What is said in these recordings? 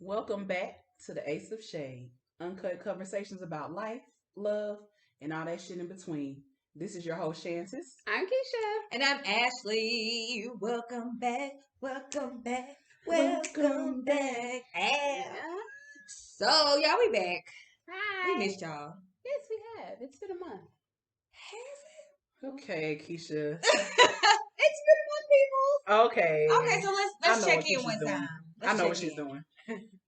Welcome back to the Ace of Shade. Uncut conversations about life, love, and all that shit in between. This is your host, Shantis. I'm Keisha. And I'm Ashley. Welcome back. Welcome back. Welcome Welcome back. So, y'all, we back. Hi. We missed y'all. Yes, we have. It's been a month. Okay, Keisha. It's been a month, people. Okay. Okay, so let's know check what in Keisha's one doing. time. I know what she's doing.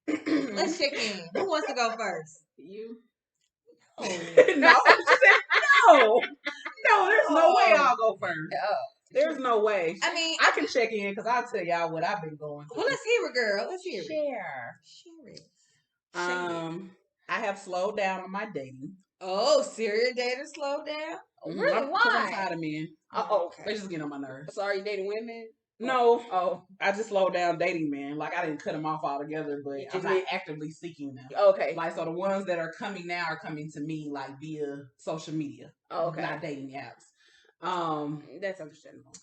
Let's check in. Who wants to go first? You. No. She said no. No, there's no way I'll go first. There's no way. I mean, I can check in because I'll tell y'all what I've been going through. well, let's hear it, girl. Let's hear it. Share. Share it. I have slowed down on my dating. Oh, serial dater slowed down? Really? I'm Why? tired of men. Oh, okay. They just get on my nerves. So are you dating women? No, Oh. I just slowed down dating men. Like I didn't cut them off altogether, but You I'm just not did- actively seeking them. Okay. Like so, the ones that are coming now are coming to me like via social media, Okay. not dating apps. That's understandable.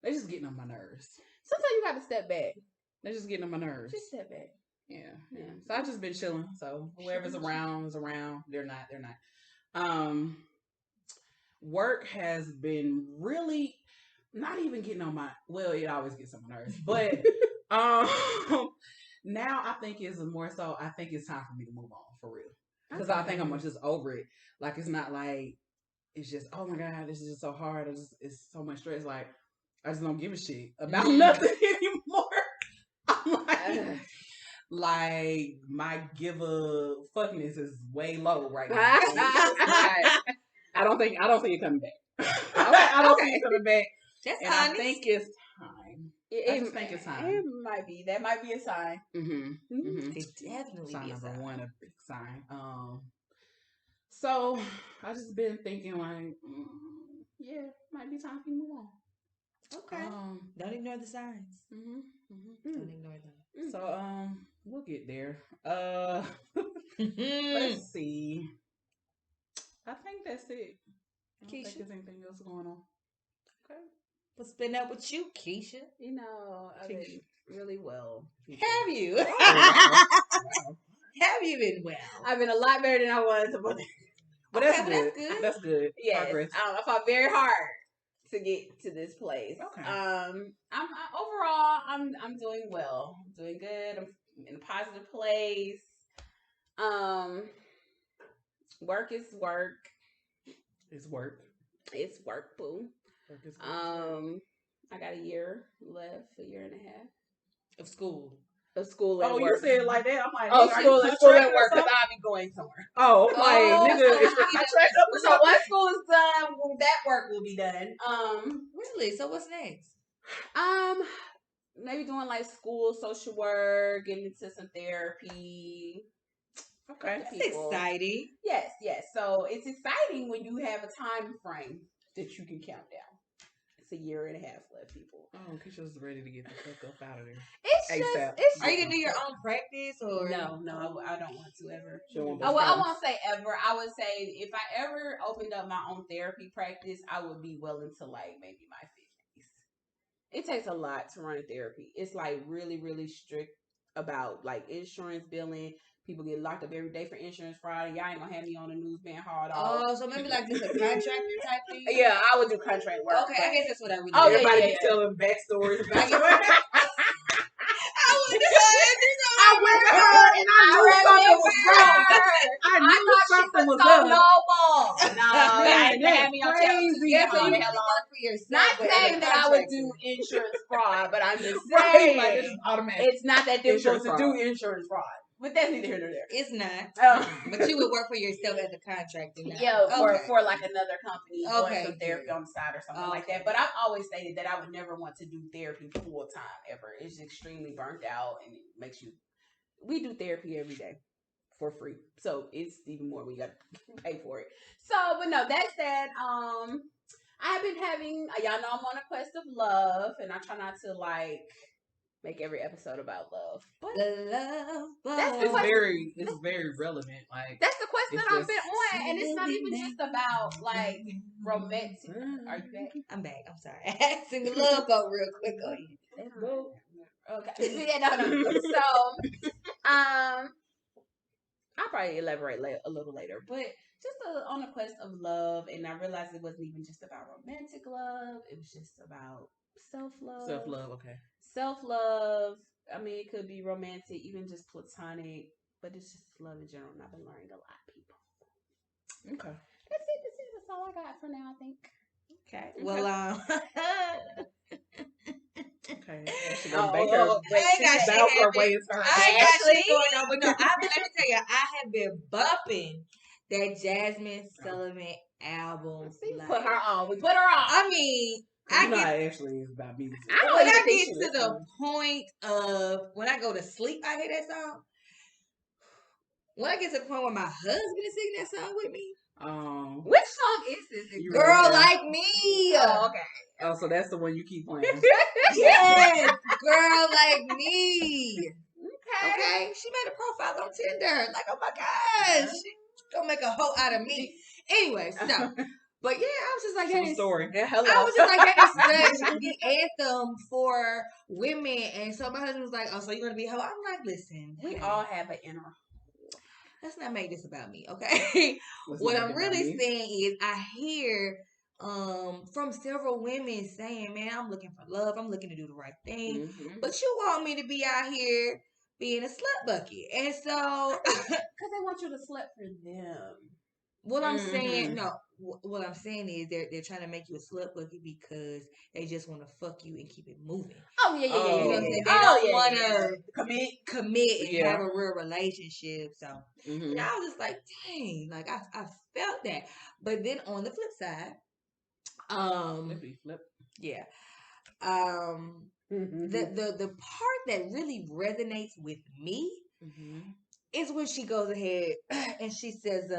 They just getting on my nerves. Sometimes you got to step back. They're just getting on my nerves. Just step back. Yeah. So I've just been chilling. So whoever's around is around. They're not. Work has been really not even getting on my. Well, it always gets on my nerves, but now I think it's more so. I think it's time for me to move on for real because I think I'm just over it. Like it's not like it's just oh my god, this is just so hard. It's so much stress. Like I just don't give a shit about nothing anymore. I'm like my give a fuckness is way low right now. I don't think it coming back. I don't see it coming back. That's And honest. I think it's time. I just think it's time. It might be. That might be a sign. It definitely Sign is a number sign. one, a big sign. So I just been thinking like, yeah, might be time for you to move on. Okay. Don't ignore the signs. Don't ignore them. So we'll get there. Let's see. I think that's it. I don't think there's anything else going on. Okay. What's been up with you, Keisha? You know, I've been really well. Have you? Wow. Have you been well? I've been a lot better than I was. But Okay, that's well, good. that's good. That's good. Yes, Progress. I fought very hard to get to this place. Okay. Overall, I'm doing well. I'm doing good. I'm in a positive place. Work is work. It's work. It's work, boo. Work is work. I got a year left, a year and a half Of school. of school and Oh, work. you said it like that. I'm like, Oh, nigga, are school you and school contracted and or work because something? I'll be going somewhere. Oh, I'm like, Oh, nigga, so is your you- contract up or So something? once school is done, that work will be done. Really? So what's next? Maybe doing like school, social work, getting into some therapy. Okay. That's People. exciting. Yes. So it's exciting when you have a time frame that you can count down. It's a year and a half left, people. Oh, Keisha's ready to get the fuck up out of there. It's ASAP. just. Are you gonna do your own practice or No, I don't want to ever. She don't want Oh, those well, I problems. won't say ever. I would say if I ever opened up my own therapy practice, I would be well into like maybe my 50s. It takes a lot to run therapy. It's like really, really strict about like insurance billing. People get locked up every day for insurance fraud. And y'all ain't gonna have me on the news being hard off. Oh, so maybe like just a contractor type thing? Yeah, I would do contract work. Okay, I guess that's what I really Oh, do. yeah, Everybody be telling backstories about you. I I went to her and I knew something was wrong. I knew something was up. noble. No, Man, I didn't that's have me on channel crazy. two. Yeah, so Hell you on. have to work for yourself. Not but saying as a that I would contractor. do insurance fraud, but I'm just Right, saying like this is automatic. it's not that difficult Insurance to fraud. do insurance fraud. But that's neither here nor there. It's not. Um, But you would work for yourself as a contractor now. Yeah, Okay. for like another company, doing Okay, some therapy good. on the side or something like Okay. that. But I've always stated that I would never want to do therapy full time ever. It's extremely burnt out and it makes you. We do therapy every day for free, so it's even more when you got to pay for it. So, but no, that said, I have been having. Y'all know I'm on a quest of love, and I try not to like make every episode about love. But The love. That's the It's question. very relevant. Like that's the quest It's that I've just- been on, and it's not even just about like romantic. Are you back? I'm back. I'm sorry. I had to sing the love go real quick on you. Okay. Yeah, no. So I'll probably elaborate a little later, but just on a quest of love, and I realized it wasn't even just about romantic love. It was just about self love. Self love, okay. Self love. I mean, it could be romantic, even just platonic, but it's just love in general. And I've been learning a lot, people. Okay. That's it. That's all I got for now, I think. Okay. Well, okay. Ashley gonna make her bounce her way into her. I ain't got shit going on, but no. Let me tell you, I have been bumping that Jasmine Sullivan album. See, like, put her on. We put her on. I mean, I get Ashley is about music. When I get to the point of when I go to sleep, I hear that song. When I get to the point where my husband is singing that song with me. Which song is this? Girl Like Me. Oh, okay. Oh, so that's the one you keep playing. Yes, Girl Like Me. Okay. She made a profile on Tinder. Like, oh my gosh, she's gonna make a hoe out of me. Anyway, so, but yeah, I was just like, that is story. I was just like, that is such the anthem for women. And so my husband was like, oh, so you're gonna be a hoe? I'm like, listen, we all have an inner. Let's not make this about me, okay? What I'm really saying is, I hear from several women saying, man, I'm looking for love. I'm looking to do the right thing. Mm-hmm. But you want me to be out here being a slut bucket. And so... Because they want you to slut for them. What I'm saying, no, what I'm saying is they're trying to make you a slut bucket because they just want to fuck you and keep it moving. Oh, yeah. You know what I'm saying? They don't want to commit and have a real relationship. So, you know, I was just like, dang, like I felt that. But then on the flip side, yeah. The part that really resonates with me is when she goes ahead and she says,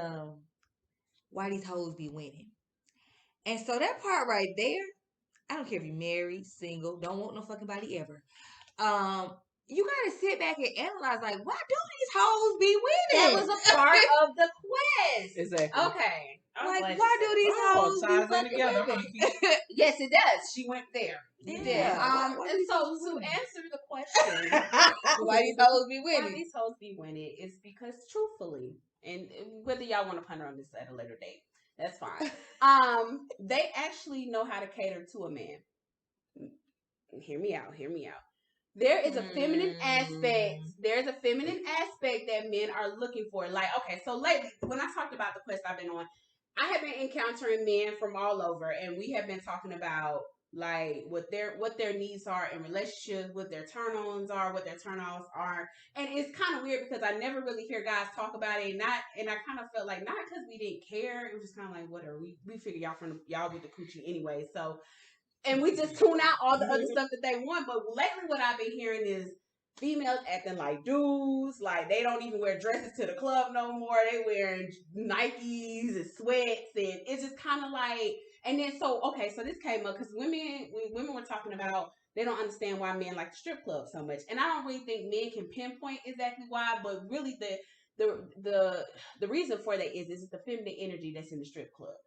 why these hoes be winning. And so that part right there, I don't care if you're married, single, don't want no fucking body ever. You gotta sit back and analyze, like, why do these hoes be winning? That was a part of the quest. Exactly. Okay. Like, why do these hoes be fucking winning? Yes, it does. She went there. You did. And so to answer the question, why these hoes be winning? Why these hoes be winning is because truthfully, and whether y'all want to ponder on this at a later date, that's fine. They actually know how to cater to a man. Hear me out. There is a feminine aspect. There's a feminine aspect that men are looking for. Like, okay, so lately, when I talked about the quest I've been on, I have been encountering men from all over, and we have been talking about like what their needs are in relationships, what their turn-ons are, what their turn-offs are. And it's kind of weird because I never really hear guys talk about it. And I kind of felt like not because we didn't care. It was just kind of like, whatever. We figure y'all with the coochie anyway. So. And we just tune out all the other stuff that they want. But lately what I've been hearing is females acting like dudes. Like they don't even wear dresses to the club no more. They wearing Nikes and sweats. And it's just kind of like, and then so this came up because women were talking about they don't understand why men like the strip club so much. And I don't really think men can pinpoint exactly why, but really the reason for that is the feminine energy that's in the strip club.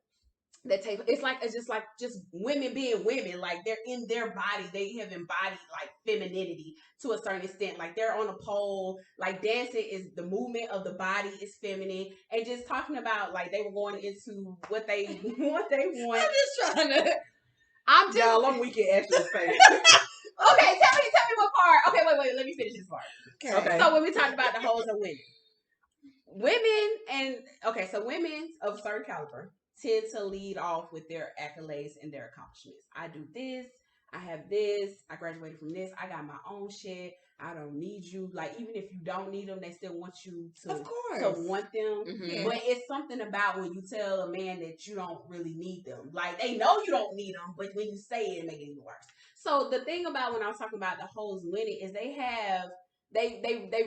It's just women being women. Like they're in their body, they have embodied like femininity to a certain extent. Like they're on a pole. Like dancing is the movement of the body is feminine, and just talking about like they were going into what they want. I'm weak at Ashley's face. Okay, tell me what part. Okay, wait, let me finish this part. Okay. So when we talked about the hoes of women of certain caliber tend to lead off with their accolades and their accomplishments. I do this. I have this. I graduated from this. I got my own shit. I don't need you. Like, even if you don't need them, they still want you to want them. Mm-hmm. But it's something about when you tell a man that you don't really need them. Like, they know you don't need them, but when you say it, it makes it even worse. So the thing about when I was talking about the hoes winning is they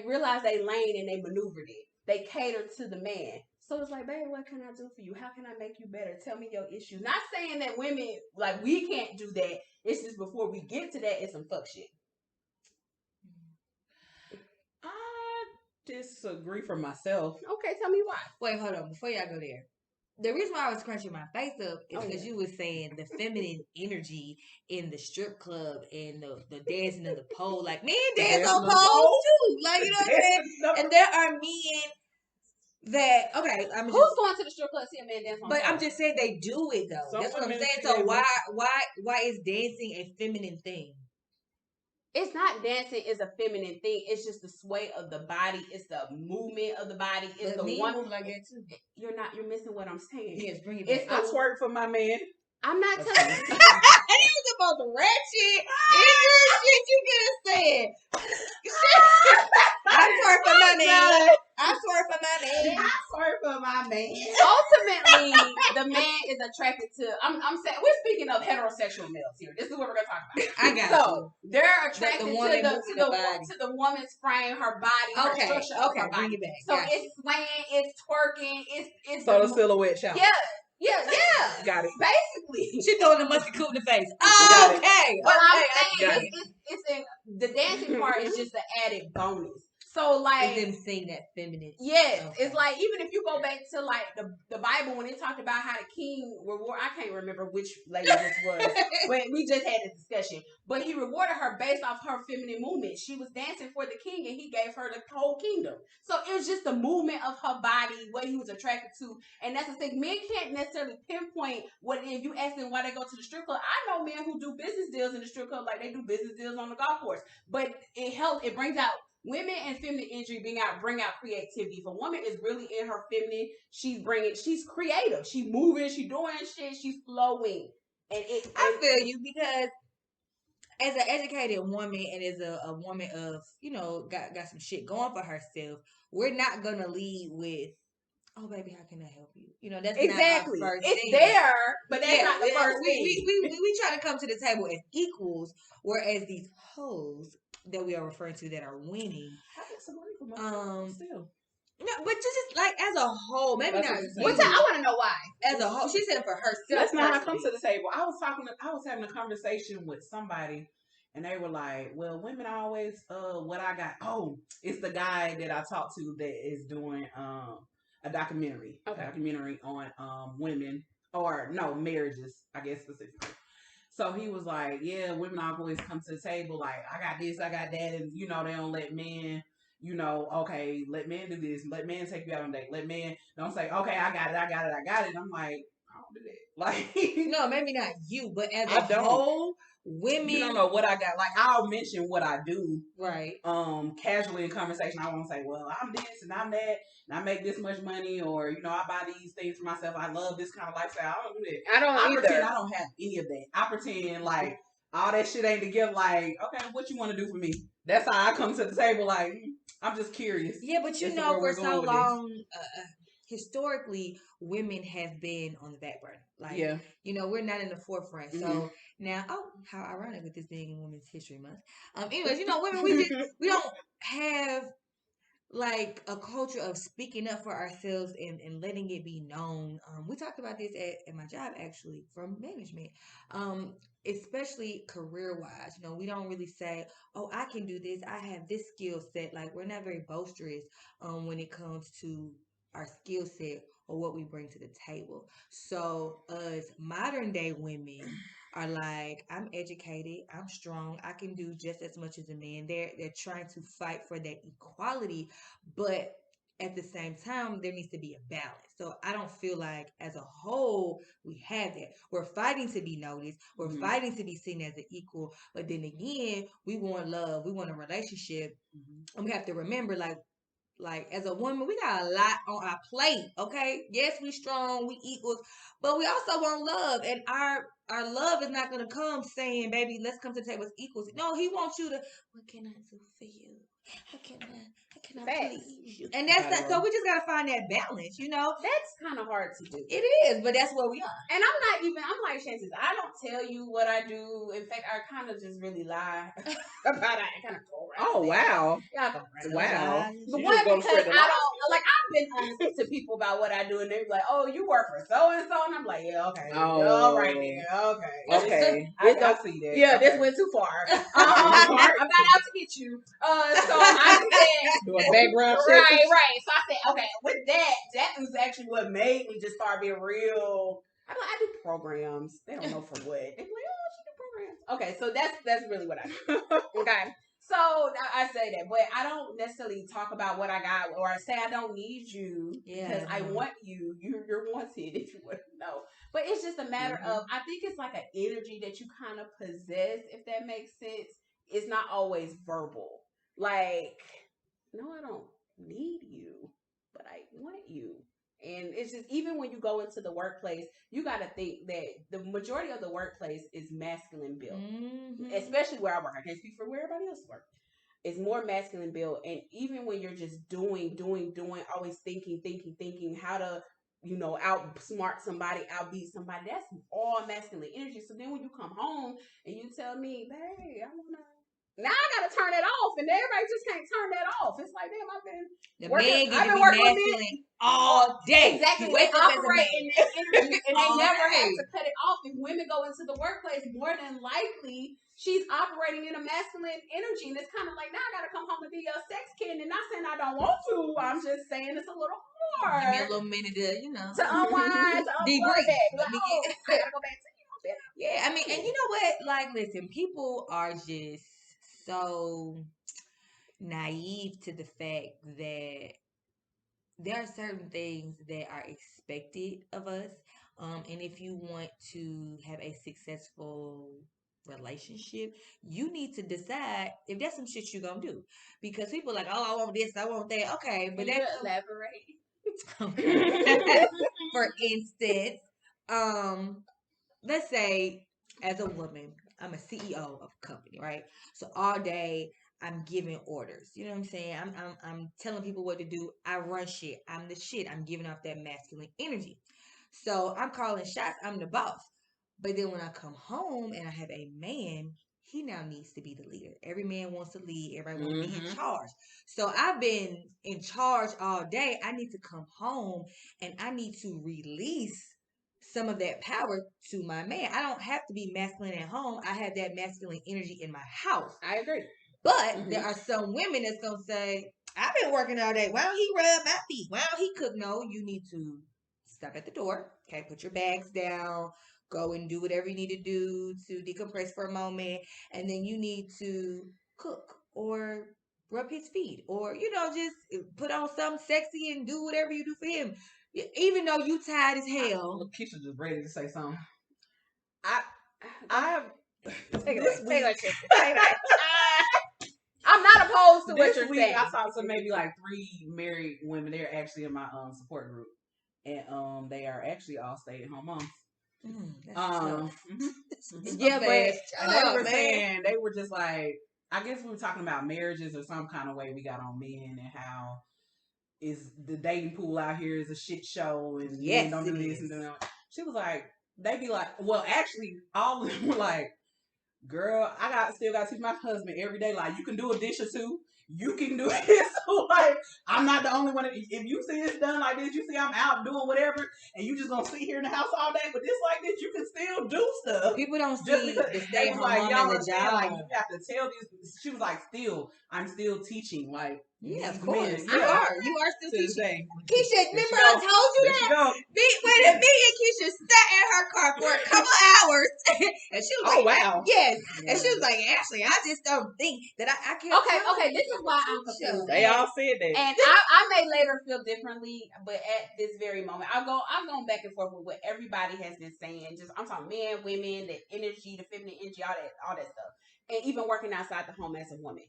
realize they lane and they maneuvered it. They cater to the man. So it's like, baby, what can I do for you? How can I make you better? Tell me your issues. Not saying that women, like, we can't do that. It's just before we get to that, it's some fuck shit. I disagree for myself. Okay, tell me why. Wait, hold on. Before y'all go there, the reason why I was crunching my face up is because you were saying the feminine energy in the strip club and the dancing of the pole. Like, men dance on poles too. Like, you know what I'm saying? And there are men that, okay, who's going to the strip club to see a man dance on but pole? I'm just saying they do it though. That's what I'm saying. So why is dancing a feminine thing? It's not dancing is a feminine thing. It's just the sway of the body. It's the movement of the body. It's but the one move like that too. You're missing what I'm saying. Yes, bring it back. I twerk for my man. I'm not telling you. It was about the ratchet shit you could have said. I twerk for my man. I twerk for my man. I twerk for my man. Ultimately, the man is attracted to. I'm saying we're speaking of heterosexual males here. This is what we're gonna talk about. I got so they're attracted to the woman's frame, her body, her structure of her body. Bring it back. So it's swaying, it's twerking, it's so the silhouette shot. Yeah. Got it. Basically, she throwing the musty coot in the face. Okay. But I'm saying it's in the dancing part is just an added bonus. So like it's them saying that feminine. Yes, it's like even if you go back to like the Bible when it talked about how the king reward. I can't remember which lady this was, but we just had a discussion. But he rewarded her based off her feminine movement. She was dancing for the king, and he gave her the whole kingdom. So it was just the movement of her body, what he was attracted to, and that's the thing. Men can't necessarily pinpoint what it is. You ask them why they go to the strip club. I know men who do business deals in the strip club, like they do business deals on the golf course. But it helps. It brings out. Women and feminine energy bring out creativity. If a woman is really in her feminine, she's creative. She's moving, she's doing shit, she's flowing. I feel you because as an educated woman and as a woman of, got some shit going for herself, we're not gonna lead with, oh baby, how can I help you? That's exactly. Not our first it's thing. There, but that's not the first thing. We try to come to the table as equals, whereas these hoes that we are referring to that are winning. Still. No, but just like as a whole, maybe not. I want to know why. As a whole, she said for herself. That's not how I come to the table. I was having a conversation with somebody, and they were like, "Well, women always what I got. Oh, it's the guy that I talked to that is doing a documentary, on women or marriages, I guess specifically." So he was like, yeah, women always come to the table like, I got this, I got that. And, they don't let men, okay, let men do this. Let men take you out on a date. Let men don't say, okay, I got it. And I'm like, I don't do that. Like, no, maybe not you, but as a whole, women. You don't know what I got. Like, I'll mention what I do. Right. Casually in conversation, I won't say, well, I'm this and I'm that. And I make this much money, or I buy these things for myself. I love this kind of lifestyle. I don't do that. I pretend I don't have any of that. I pretend like all that shit ain't together. Like, okay, what you want to do for me? That's how I come to the table. Like, I'm just curious. Yeah, but for so long, historically, women have been on the back burner. Like, we're not in the forefront. Mm-hmm. So now, how ironic with this being Women's History Month. Anyways, women, we don't have like a culture of speaking up for ourselves and letting it be known. We talked about this at my job, actually, from management, especially career-wise. We don't really say, oh, I can do this. I have this skill set. Like, we're not very boisterous when it comes to our skill set or what we bring to the table. So us modern day women are like, I'm educated, I'm strong, I can do just as much as a man. They're trying to fight for that equality, but at the same time, there needs to be a balance. So I don't feel like as a whole we have that. We're fighting to be noticed. We're fighting to be seen as an equal. But then again, we want love. We want a relationship. And we have to remember, like as a woman, we got a lot on our plate, okay? Yes, we strong, we equals, but we also want love. And our love is not going to come saying, baby, let's come to the table as equals. No, he wants you to, what can I do for you? How can I please you? And that's that. So we just got to find that balance, That's kind of hard to do. It is, but that's where we are. And I'm like Chances, I don't tell you what I do. In fact, I kind of just really lie about it. I kind of go around. Oh, wow. Y'all go around. Wow. The one, because I don't like I've been honest to people about what I do, and they're like, "Oh, you work for so and so," and I'm like, "Yeah, okay, all right, then, okay, I see that. Yeah, this went too far. I'm not out to get you. So I just said, do a background check. right. So I said, okay, with that was actually what made me just start being real. I do programs. They don't know for what. They're like, oh, she do programs. Okay, so that's really what I do. Okay. So I say that, but I don't necessarily talk about what I got or I say I don't need you because I want you. You're wanted if you wouldn't know. But it's just a matter of I think it's like an energy that you kind of possess, if that makes sense. It's not always verbal. Like, no, I don't need you, but I want you. And it's just even when you go into the workplace, you got to think that the majority of the workplace is masculine built, especially where I work. I can't speak for where everybody else works. It's more masculine built, and even when you're just doing, always thinking how to, outsmart somebody, outbeat somebody. That's all masculine energy. So then when you come home and you tell me, "Hey, I wanna." Now I gotta turn it off, and everybody just can't turn that off. It's like, damn, I've been working with men all day. Exactly. They operate in that energy, and they never have to cut it off. If women go into the workplace, more than likely she's operating in a masculine energy, and it's kind of like, now I gotta come home and be your sex kid, and not saying I don't want to. I'm just saying it's a little hard. Give me a little minute to to unwind, to unplug that. Like, I gotta go back to you. Yeah, I mean, and you know what? Like, listen, people are just so naive to the fact that there are certain things that are expected of us. And if you want to have a successful relationship, you need to decide if that's some shit you're gonna do. Because people are like, oh, I want this, I want that. Okay, but that elaborate. For instance, let's say as a woman, I'm a CEO of a company, right? So all day I'm giving orders. You know what I'm saying? I'm telling people what to do. I run shit. I'm the shit. I'm giving off that masculine energy. So I'm calling shots. I'm the boss. But then when I come home and I have a man, he now needs to be the leader. Every man wants to lead. Everybody wants to be in charge. So I've been in charge all day. I need to come home and I need to release some of that power to my man. I don't have to be masculine at home. I have that masculine energy in my house. I agree. But there are some women that's going to say, I've been working all day. Why don't he rub my feet? Why don't he cook? No, you need to stop at the door. Okay, put your bags down. Go and do whatever you need to do to decompress for a moment. And then you need to cook or rub his feet or, just put on something sexy and do whatever you do for him. Even though you tired as hell. Keisha just ready to say something. I have take I'm not opposed to what you're saying. I saw some maybe like 3 married women. They're actually in my support group, and they are actually all stay-at-home moms. Yeah, but they were saying they were just like, I guess we were talking about marriages or some kind of way we got on men and how is the dating pool out here is a shit show and men don't do this and do that. She was like, they be like, well, actually, all of them were like, girl, I still got to teach my husband every day. Like, you can do a dish or two. You can do it. So, like, I'm not the only one. If you see it's done like this, you see I'm out doing whatever, and you just gonna sit here in the house all day. But this like this, you can still do stuff. People don't see the stay-at-home like, mom as a job. Like, you have to tell these. She was like, I'm still teaching. Like, yeah, of course. Men, you are still teaching. Keisha, remember I told you that? Wait, me and Keisha sat in her car for a couple hours. And she was like, wow. Yes. Yeah. And she was like, Ashley, I just don't think that I can't. Okay, this is why I'm confused. They all said that. And I may later feel differently, but at this very moment, I'm going back and forth with what everybody has been saying. Just I'm talking men, women, the energy, the feminine energy, all that stuff. And even working outside the home as a woman.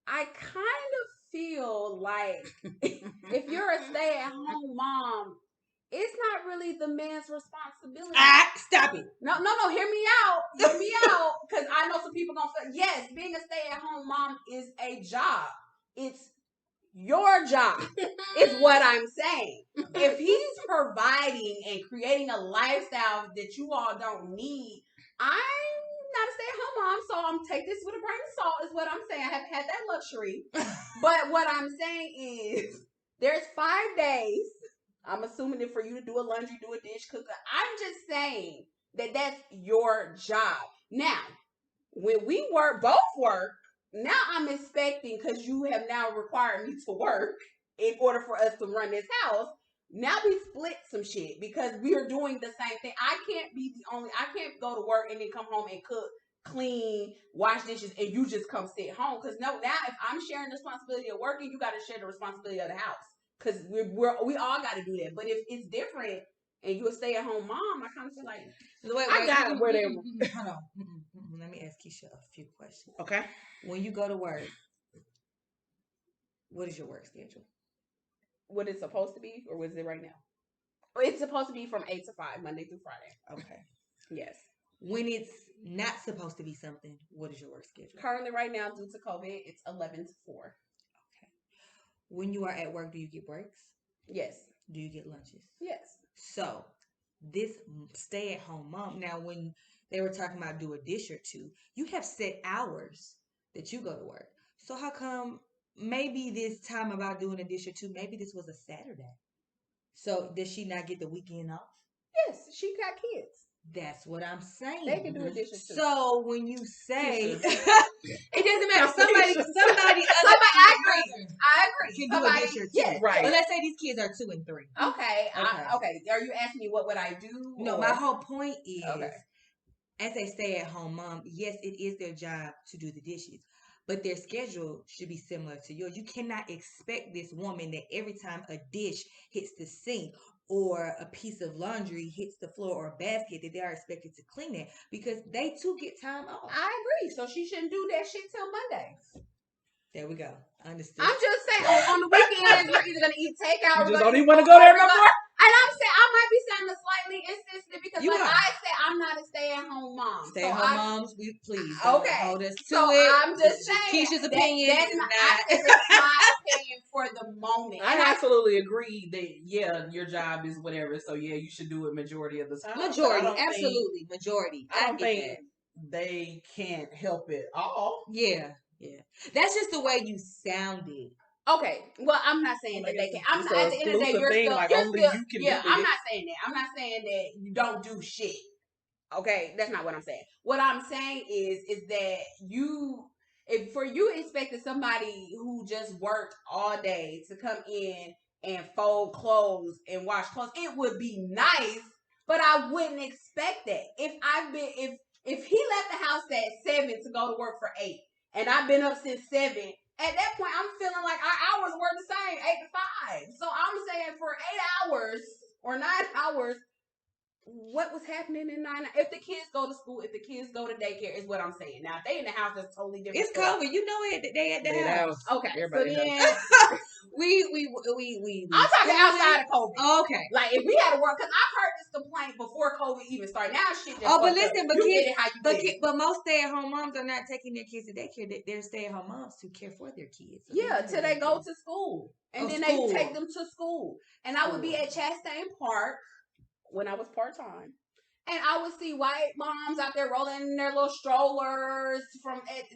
I kind of feel like if you're a stay-at-home mom, it's not really the man's responsibility. Stop it. No, hear me out. Because I know some people gonna feel, yes, being a stay-at-home mom is a job. It's your job, is what I'm saying. If he's providing and creating a lifestyle that you all don't need, I'm not a stay-at-home mom, so I'm take this with a grain of salt. Is what I'm saying. I haven't had that luxury, but what I'm saying is, there's 5 days. I'm assuming that for you to do a laundry, do a dish, cook. I'm just saying that that's your job. Now, when we both work, now I'm expecting, because you have now required me to work in order for us to run this house. Now we split some shit because we are doing the same thing. I can't go to work and then come home and cook, clean, wash dishes, and you just come sit home. Because no, now if I'm sharing the responsibility of working, you got to share the responsibility of the house. Because we all got to do that. But if it's different and you're a stay-at-home mom, I kind of feel like I got it where they. Hold on. Let me ask Keisha a few questions. Okay. When you go to work, what is your work schedule? What it's supposed to be, or what is it right now? It's supposed to be from 8 to 5, Monday through Friday. Okay. Yes. When it's not supposed to be something, what is your work schedule? Currently, right now, due to COVID, it's 11 to 4. Okay. When you are at work, do you get breaks? Yes. Do you get lunches? Yes. So, this stay-at-home mom, now when they were talking about do a dish or two, you have set hours that you go to work. So how come maybe this time about doing a dish or two, maybe this was a Saturday? So does she not get the weekend off? Yes, she got kids. That's what I'm saying. They can do a dish or two. So when you say Keisha. it doesn't matter, somebody I agree. can Somebody, do a dish or two. yes. Right. But let's say these kids are 2 and 3. Okay. Okay. Are you asking me what would I do? No, my whole point is, okay, as a stay-at-home mom, yes, it is their job to do the dishes, but their schedule should be similar to yours. You cannot expect this woman that every time a dish hits the sink or a piece of laundry hits the floor or a basket that they are expected to clean it, because they too get time off. I agree. So she shouldn't do that shit till Monday. There we go. Understood. I'm just saying, on the weekends, we're either gonna eat takeout. You or just don't eat even want to go there no more. And I'm saying I might be sounding slightly insensitive because, You like are. I said, I'm not a stay-at-home mom. Stay-at-home moms, we please don't hold us to so it. I'm just saying Keisha's opinion that's is not. not. I said it's my opinion for the moment. I absolutely agree that your job is whatever. So yeah, you should do it majority of the time. Majority, absolutely, majority. I don't think that. they can't help it all. Yeah. That's just the way you sounded. Okay, well, I'm not saying that they can. I'm not, at the end of the day, you're thing, still, like you're only still, you can yeah. do I'm it. not saying that. I'm not saying that you don't do shit. Okay, that's not what I'm saying. What I'm saying is that if for you expected somebody who just worked all day to come in and fold clothes and wash clothes, it would be nice, but I wouldn't expect that. If he left the house at 7 to go to work for 8, and I've been up since 7, at that point I'm feeling like our hours were the same, 8 to 5. So I'm saying for 8 hours or 9 hours, what was happening in 9? If the kids go to school, if the kids go to daycare, is what I'm saying. Now, if they in the house, that's totally different. It's COVID. You know it. They at the house. Okay, everybody. So then we. I'm talking outside of COVID. Oh, okay. Like if we had to work, because I've heard this complaint before COVID even started. Now shit just. Oh, but listen, but kids, but most stay-at-home moms are not taking their kids to daycare. They're stay-at-home moms to care for their kids. So yeah, till they go to school, and then they take them to school. And I would be at Chastain Park when I was part-time. And I would see white moms out there rolling their little strollers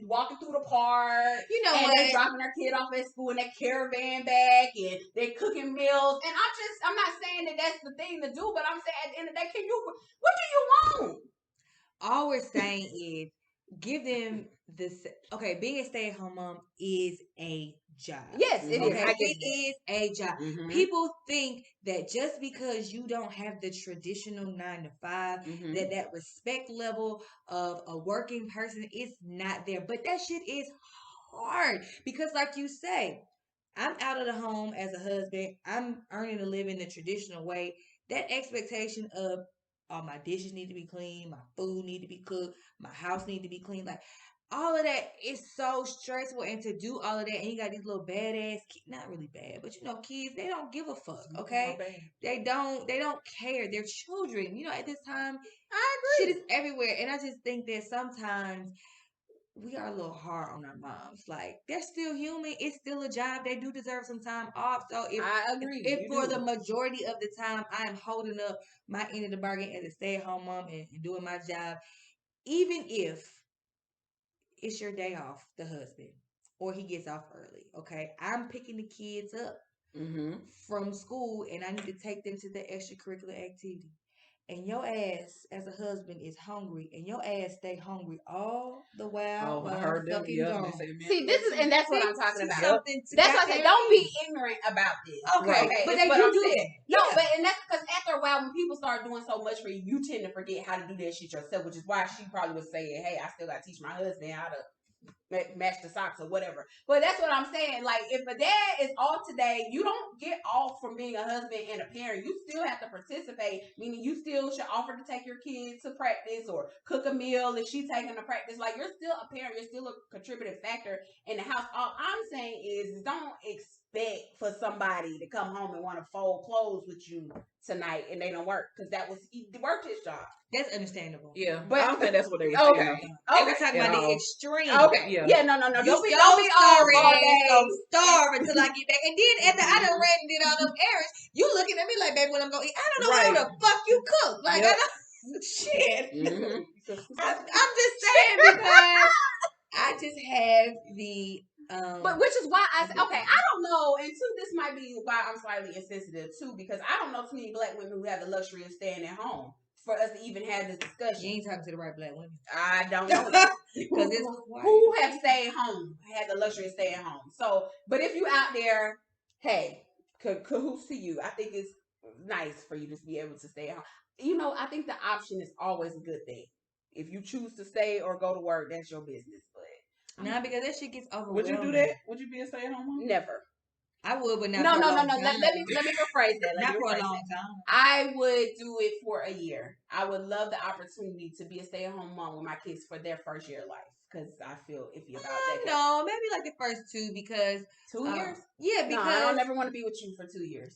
walking through the park. You know, and they're dropping their kid off at school in that caravan bag, and they're cooking meals. And I'm not saying that that's the thing to do, but I'm saying at the end of the day, what do you want? All we're saying is give them this. Okay, being a stay-at-home mom is a job. Yes, it is. It is a job. Mm-hmm. People think that just because you don't have the traditional 9 to 5, mm-hmm. that respect level of a working person is not there. But that shit is hard because, like you say, I'm out of the home as a husband. I'm earning a living the traditional way. That expectation of all my dishes need to be clean, my food need to be cooked, my house need to be clean. Like, all of that is so stressful, and to do all of that, and you got these little badass kids, not really bad, but kids, they don't give a fuck, okay? They don't care. They're children. At this time, I agree. Shit is everywhere, and I just think that sometimes we are a little hard on our moms. Like, they're still human. It's still a job. They do deserve some time off. So I agree. If for the majority of the time I am holding up my end of the bargain as a stay-at-home mom and doing my job, even if it's your day off, the husband, or he gets off early. Okay, I'm picking the kids up from school, and I need to take them to the extracurricular activity. And your ass, as a husband, is hungry, and your ass stay hungry all the while I heard them. motherfucking Yep, gone. they say men See, this is, and that's what I'm Fix talking about. something to That's why I said, goddamn don't be eat. ignorant about this. Okay, Right. but It's they what do I'm do saying. that. No, Yeah. but and that's because after a while, when people start doing so much for you, you tend to forget how to do that shit yourself, which is why she probably was saying, "Hey, I still got to teach my husband how to match the socks or whatever." But that's what I'm saying. Like, if a dad is off today, you don't get off from being a husband and a parent. You still have to participate, meaning you still should offer to take your kids to practice or cook a meal if she's taking to practice. Like, you're still a parent. You're still a contributive factor in the house. All I'm saying is, don't expect for somebody to come home and want to fold clothes with you tonight and they don't work, because that was, he worked his job. That's understandable. Yeah, But I don't think that's what they were okay, saying. They were talking about the extreme. Okay. Yeah. Yeah. No. You Don't be so off sorry, all ass, day. so starve until I get back. And then after I done ran and did all them errands, you looking at me like, baby, when I'm gonna eat, I don't know Right. how the fuck you cook. Like, Yep. I don't, shit. Mm-hmm. I'm just saying because I just have the But which is why I said, okay, I don't know, and two, this might be why I'm slightly insensitive too, because I don't know too many black women who have the luxury of staying at home for us to even have this discussion. You ain't talking to the right black women. I don't know that. Because it's who have stayed home, had the luxury of staying home. So, but if you out there, hey, cahoots to you. I think it's nice for you to be able to stay at home. You know, I think the option is always a good thing. If you choose to stay or go to work, that's your business. But nah, because that shit gets overwhelming. Would you do that? Would you be a stay-at-home mom? never. I would, but not No. for a long time. Let me rephrase that. Not for a long time. I would do it for a year. I would love the opportunity to be a stay-at-home mom with my kids for their first year of life, because I feel iffy about that. No, maybe like the first two, because 2 years. Yeah, because no, I don't ever want to be with you for 2 years.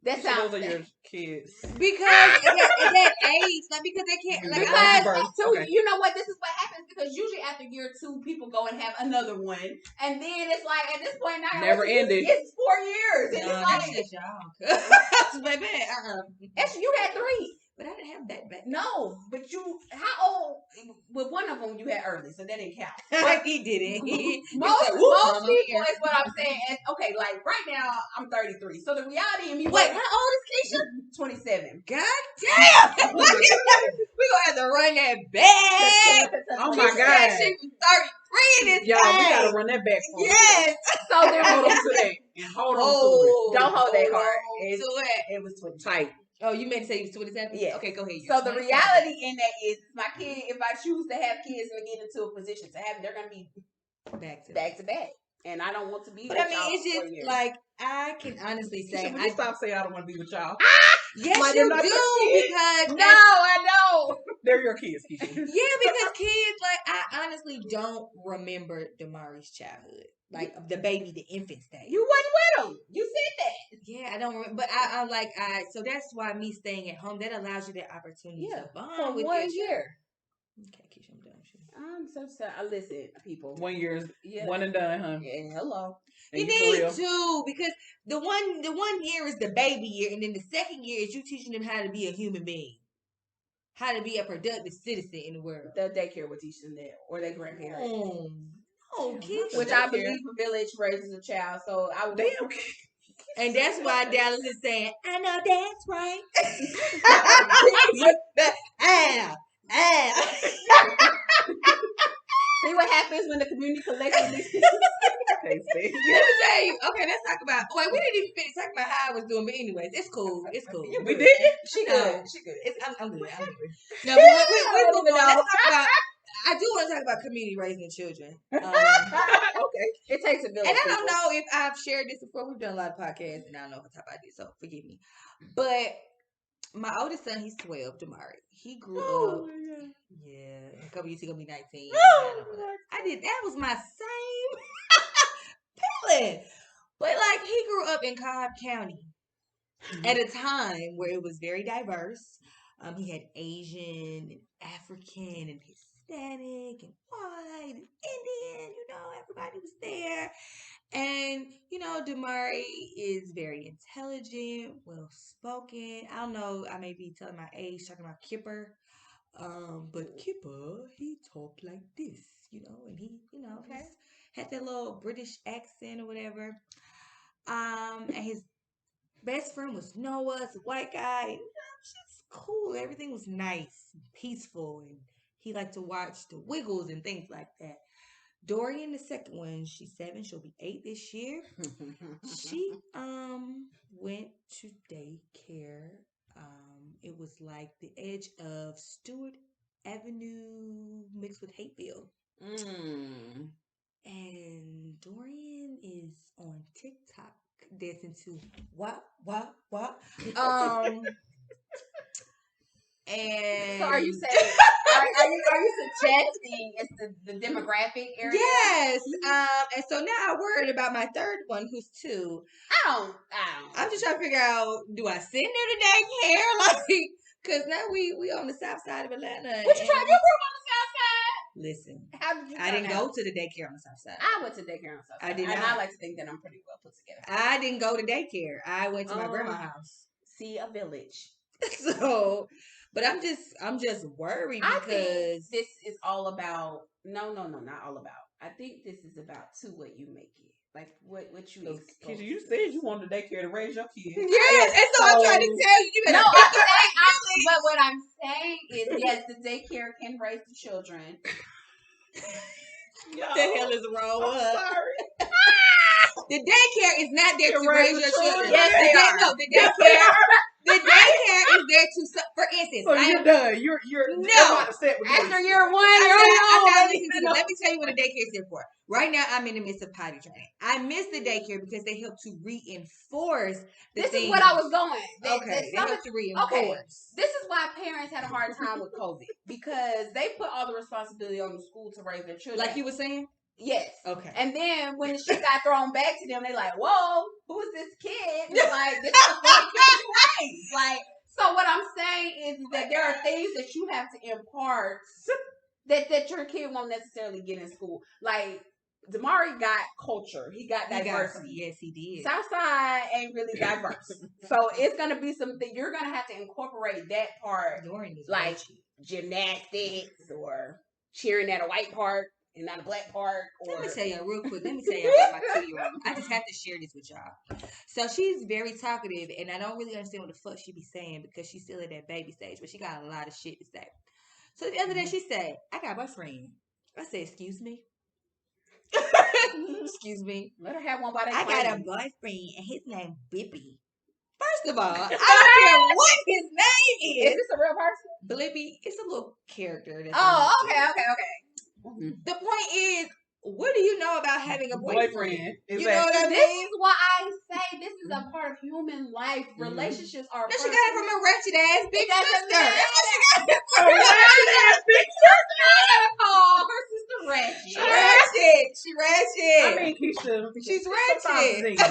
That sounds. Those are your kids. Because at that age, like, because they can't, like, because two, you know what? This is what happens, because usually after year 2, people go and have another one, and then it's like at this point now, never ended. It's 4 years, and no, it's like, that's just y'all. Baby, actually, you had 3. But I didn't have that back. No, but you, how old? With one of them, you had early, so that didn't count. But he didn't. most said, people is what I'm saying. And, okay, like right now, I'm 33. So the reality of me. Wait, how old is Keisha? 27. God damn! We gonna have to run that back. Oh She my said God. she was 33 in this Y'all, thing. we gotta run that back for Yes. So hold on to that. And hold on to it. Don't hold that card. It was 20. Tight. Oh, you meant to say you was 27? Yeah. Okay, go ahead. So the reality in that is, my kid, if I choose to have kids and get into a position to have them, they're gonna be back to back. And I don't want to be but with I mean, y'all it's for 4 just years. like, I can honestly say, I stop saying I don't want to be with y'all. Yes, like, you do, because no, I don't. They're your kids, Keisha. Yeah, because kids, like, I honestly don't remember Damari's childhood, like the baby, the infant stage. You wasn't with him. You said that. Yeah, I don't remember, but so that's why me staying at home, that allows you that opportunity to bond for with 1 your year. Okay, Keisha, I'm done. I'm so sad. Listen, people. 1 year is one and done, huh? Yeah, hello. You need to, because the one year is the baby year, and then the second year is you teaching them how to be a human being, how to be a productive citizen in the world. The daycare will teach them that, or their grandparents. Oh, kids, which I believe a village raises a child. So I would. And that's why Dallas is saying, I know that's right. See what happens when the community collectively. Let me tell you. Okay, let's talk about. Wait, we didn't even finish talking about how I was doing, but anyways, it's cool. It's cool. We did. She good. She good. I'm good. I'm good. No, we're moving on. Let's talk about. I do want to talk about community raising children. Okay, it takes a village. And I don't know if I've shared this before. We've done a lot of podcasts, and I don't know if I talk about this, so forgive me. But my oldest son, he's 12, Damari. He grew up. Yeah, a couple years ago, be 19. That was my same feeling. But like, he grew up in Cobb County at a time where it was very diverse. He had Asian and African and Hispanic and white and Indian. Everybody was there. And Damari is very intelligent, well spoken. I don't know, I may be telling my age, talking about Kipper. But Kipper, he talked like this. and he, Okay. had that little British accent or whatever. And his best friend was Noah, it's a white guy. And, just cool. Everything was nice, and peaceful, and he liked to watch the Wiggles and things like that. Dorian, the second one, she's 7. She'll be 8 this year. She went to daycare. It was like the edge of Stewart Avenue mixed with Hateville. And Dorian is on TikTok dancing to what. And So are you saying are you suggesting it's the demographic area? yes. And so now I'm worried about my third one, who's 2. I don't. I'm just trying to figure out, do I send her to daycare? Like, cause now we on the south side of Atlanta. What you trying? You grew up on the south side. Listen, How did you? I didn't go to the daycare on the south side. I went to daycare on the south side. I did and not. I like to think that I'm pretty well put together. I didn't go to daycare. I went to my grandma's house. See a village. So, but I'm just worried because I think this is all about no, not all about. I think this is about what you make it. Like what you expose. Keisha, you said you wanted a daycare to raise your kids. Yes, and so I'm trying to tell you. No, but what I'm saying is, yes, the daycare can raise the children. What the hell is wrong with us? Sorry. The daycare is not there to raise your children. Yes, they are. No, the daycare. The daycare is there to, for instance. So you're done. You're not to step with After this. year 1, let me tell you what the daycare is there for. Right now, I'm in the midst of potty training. I miss the daycare because they help to reinforce the This things. is what I was going. They help to reinforce. Okay. This is why parents had a hard time with COVID because they put all the responsibility on the school to raise their children. Like you were saying? Yes. Okay. And then when the shit got thrown back to them, they like, whoa, who is this kid? It's like, this is the fucking kid you raised. Like, so what I'm saying is that there are things that you have to impart that your kid won't necessarily get in school. Like, Damari got culture. He got diversity. Yes, he did. Southside ain't really diverse. So it's going to be something, you're going to have to incorporate that part. Like gymnastics or cheering at a white park. And not a black part. Let me tell you real quick. Let me tell you about my 2-year-old. I just have to share this with y'all. So she's very talkative, and I don't really understand what the fuck she be saying because she's still at that baby stage, but she got a lot of shit to say. So the other day she said, "I got a boyfriend." I said, "Excuse me." Excuse me. Let her have one by that. I got a boyfriend, and his name Bippy. First of all, I don't care what his name is. Is this a real person? Blippy, it's a little character. That's okay. The point is, what do you know about having a boyfriend? Exactly. You know what I mean? This is why I say this is a part of human life. Relationships are. No, she got it from a ratchet ass big sister. Her sister ratchet. She ratchet. I mean, Keisha, she's sometimes ratchet. it's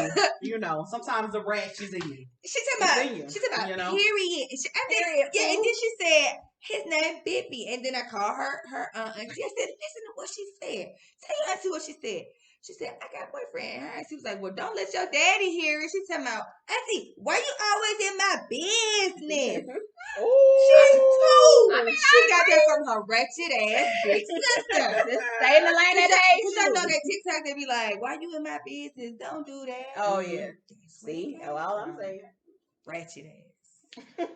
in you. Sometimes the ratchet is in you. She's talking about period. And then she said his name Bippy, and then I called her auntie. I said, listen to what she said. Tell your auntie what she said. She said, I got a boyfriend. Her auntie was like, well, don't let your daddy hear it. She's talking about, auntie, why you always in my business? She's 2. She got that from her wretched ass big sister. Just stay in the lane that day. Because I know that TikTok, they be like, why you in my business? Don't do that. Oh, yeah. See? That's all I'm saying. Ratchet ass.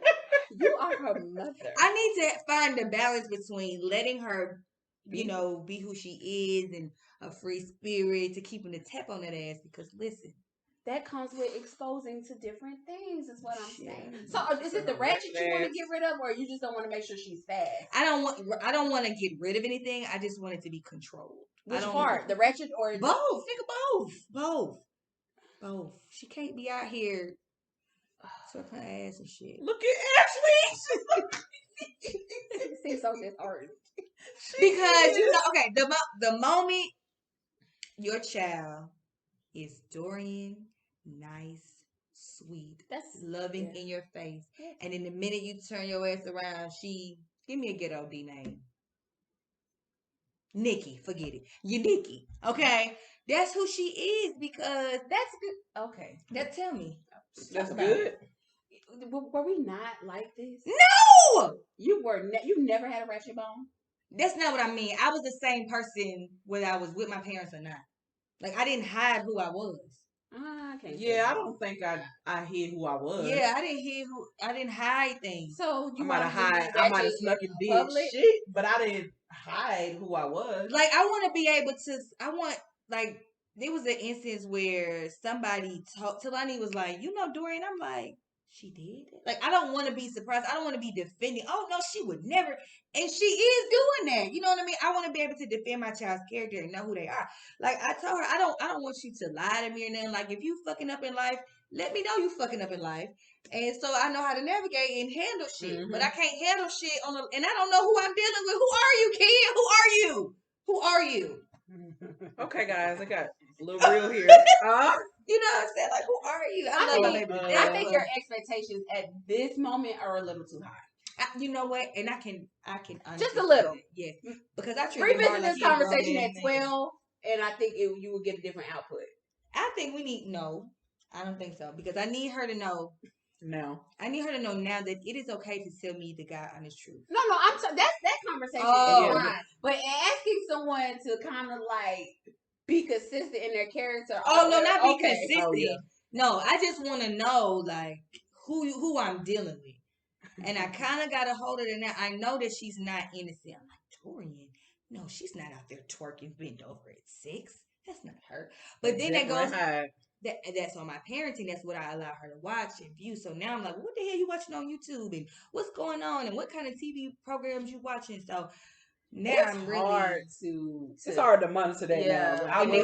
You are her mother. I need to find the balance between letting her, be who she is and a free spirit to keeping the tap on that ass. Because listen, that comes with exposing to different things. Is what I'm saying. So is it the ratchet you want to get rid of, or you just don't want to make sure she's fast? I don't want to get rid of anything. I just want it to be controlled. Which part? The ratchet or both? Think of both. She can't be out here. Suck her ass and shit. Look at Ashley. She seems so disheartened. Because the moment your child is Dorian, nice, sweet, that's loving in your face, and in the minute you turn your ass around, she give me a ghetto D name. Nikki, forget it. You Nikki, okay? That's who she is because that's good. Okay, tell me. That's good. Were we not like this? No, you were. You never had a ratchet bone. That's not what I mean. I was the same person whether I was with my parents or not. Like I didn't hide who I was. I can't. Yeah, I don't think I hid who I was. Yeah, I didn't hide things. So I you might wanted have to be hide. I might have ratchet snuck in and did public? shit, but I didn't hide who I was. Like I want to be able to. I want like there was an instance where somebody talked. Talani was like, you know, Dorian. I'm like, she did. Like I don't want to be surprised. I don't want to be defending. Oh no, she would never. And she is doing that. You know what I mean? I want to be able to defend my child's character and know who they are. Like I told her, I don't want you to lie to me or nothing. Like if you fucking up in life, let me know you fucking up in life. And so I know how to navigate and handle shit. Mm-hmm. But I can't handle shit and I don't know who I'm dealing with. Who are you, kid? Who are you? Who are you? Okay, guys, I got a little real here. You know what I'm saying? Like, who are you? I love my think, baby to I death, think but your expectations at this moment are a little too high. you know what? And I can honestly Just a little. Yes, because I treat Revisit Mark like this he a grown conversation ass at man. 12, and I think you will get a different output. I think we need no. I don't think so because I need her to know. No, I need her to know now that it is okay to tell me the God honest truth. No, that conversation Oh. is fine. But asking someone to kind of like be consistent in their character. Oh no, not be okay. consistent. Oh, yeah. No, I just want to know like who I'm dealing with, and I kind of got a hold of it now. I know that she's not innocent. I'm like Torian. No, she's not out there twerking bent over at 6. That's not her. But then that goes. That's on my parenting. That's what I allow her to watch and view. So now I'm like, what the hell you watching on YouTube and what's going on and what kind of TV programs you watching? So now It's I'm hard really to it's hard to monitor that Yeah. now. and let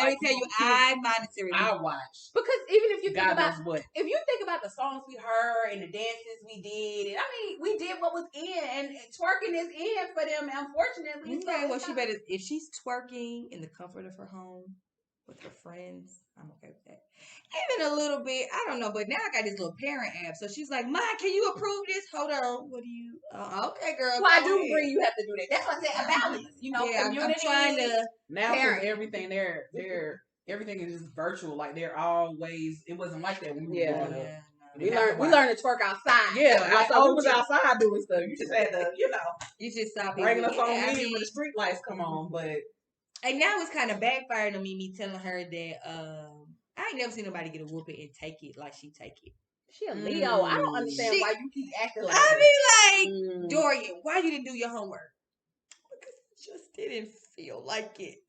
me tell you, I monitor it. I watch. because even if you think God about knows what. if you think about the songs we heard and the dances we did, and I mean we did what was in, and twerking is in for them, unfortunately. Okay, So well she better if she's twerking in the comfort of her home with her friends, I'm okay with that. Even a little bit, I don't know, but now I got this little parent app. So she's like, "Ma, can you approve this? Hold on, what do you? Okay, girl. Well, I go do ahead." agree you have to do that. That's why I said a balance. You know, Yeah, community. I'm trying to. Now because Parent. everything they're everything is just virtual. Like they're always. It wasn't like that when we were Yeah. growing up. Yeah, We have to learned we watch. learned to twerk outside. Yeah, like we was OG. outside doing stuff. You just had to, you just stop bringing it. us on in when the street lights come on. But And now it's kind of backfired on me telling her that I ain't never seen nobody get a whooping and take it like she take it. She a Leo. I don't understand She- why you keep acting like I that. be like, Dorian, why you didn't do your homework? Because it just didn't feel like it.